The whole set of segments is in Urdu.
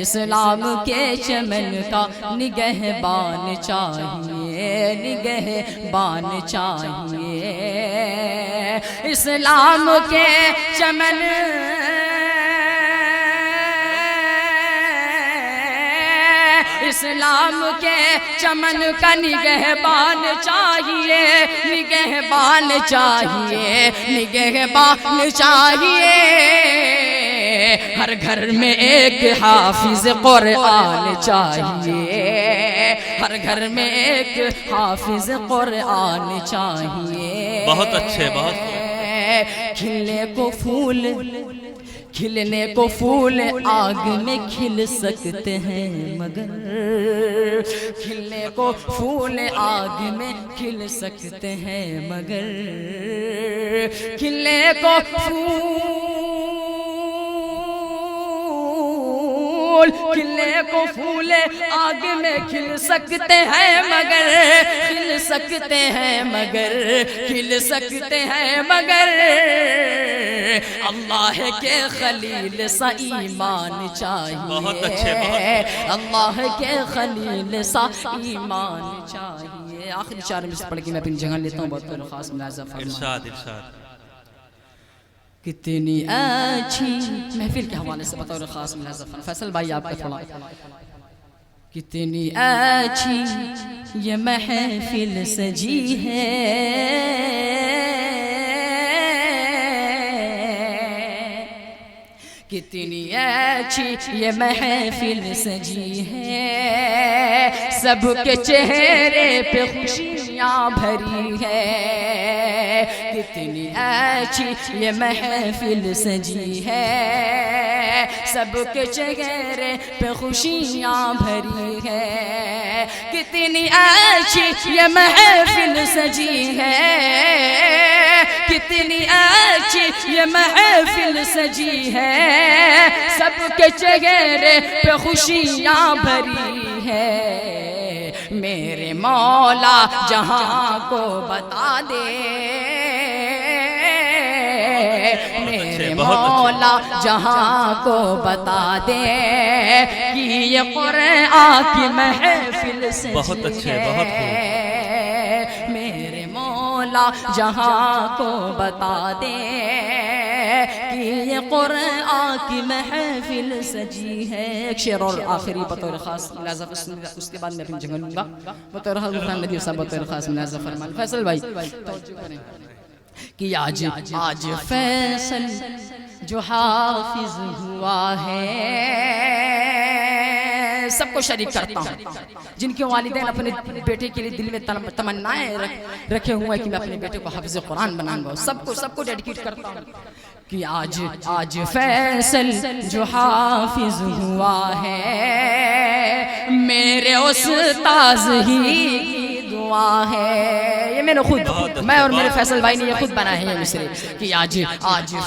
اسلام کے چمن کا نگہبان چاہیے، نگہبان چاہیے، اسلام کے چمن اسلام کے چمن کا نگہبان چاہیے، نگہبان چاہیے، نگہبان چاہیے، ہر گھر میں ایک حافظ قرآن چاہیے، ہر گھر میں ایک حافظ قرآن چاہیے۔ بہت اچھے، بہت کھلنے کو پھول آگ میں کھل سکتے ہیں مگر، کھلنے کو پھول آگ میں کھل سکتے ہیں مگر، کھلنے کو کھلنے کو پھول آگ میں کھل سکتے ہیں مگر، کھل سکتے ہیں مگر، کھل سکتے ہیں مگر، اللہ کے خلیل سا ایمان چاہیے، اللہ کے خلیل سا ایمان چاہیے۔ آخری چار میں سے پڑھ کے میں اپنی جگہ لیتا ہوں، بہت خاص ملاحظہ فرمائیں۔ ارشاد کتنی اچھی محفل کے حوالے سے بطور خاص ملاحظہ فرمائیں۔ فیصل بھائی آپ کا تھوڑا، کتنی اچھی یہ محفل سجی ہے، کتنی اچھی یہ محفل سجی ہے، سب کے چہرے پہ خوشیاں بھری ہے، کتنی اچھی یہ محفل سجی ہے، سب کے چہرے پہ خوشیاں بھری ہے، کتنی اچھی یہ محفل سجی ہے، کتنی اچھی یہ محفل سجی ہے، سب کے چہرے پہ خوشیاں بھری ہے، میرے مولا جہاں کو بتا دے، میرے مولا جہاں کو بتا دے کہ یہ قرآن کی محفل سجی ہے، میرے مولا جہاں کو بتا دے کہ یہ قرآن کی محفل سجی ہے۔ ایک شعر اور آخری بطور خاص ملاحظہ، اس کے بعد میں اپنی جگہ لوں گا، بطور حضرت نبی صاحب بطور خاص ملاحظہ فرمائیں۔ فیصل بھائی توجہ کریں کہ آج فیصل جو حافظ ہوا ہے، سب کو شریک کرتا ہوں، جن کے والدین اپنے بیٹے کے لیے دل میں تمنائیں رکھے ہوئے کہ میں اپنے بیٹے کو حافظ قرآن بناؤں گا، سب کو ڈیڈیکیٹ کرتا ہوں کہ آج فیصل جو حافظ ہوا ہے، میرے استاذ ہی کی دعا ہے۔ یہ میں نے خود، میں اور میرے فیصل بھائی نے یہ خود بنا ہے یہ مصرے کہ آج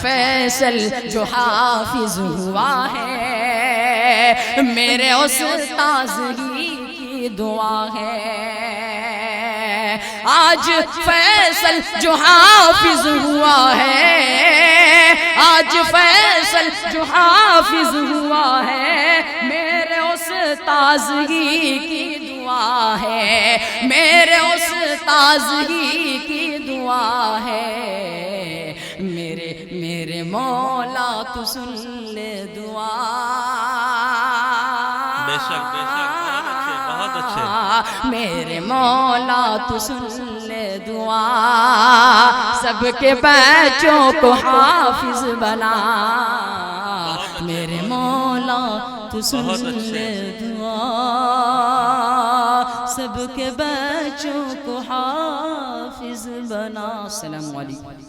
فیصل جو حافظ ہوا ہے، میرے استاذ ہی کی دعا ہے، آج فیصل جو حافظ ہوا ہے، آج فیصل جو حافظ ہوا ہے، میرے استاذ ہی کی دعا ہے، میرے استاذ ہی کی دعا ہے، میرے مولا تو سن لے دعا، بے شک بہت اچھے، میرے مولا تو سن لے دعا، سب کے بچوں کو حافظ بنا، میرے مولا تو سن لے دعا، سب کے بچوں کو حافظ بنا۔ السلام علیکم۔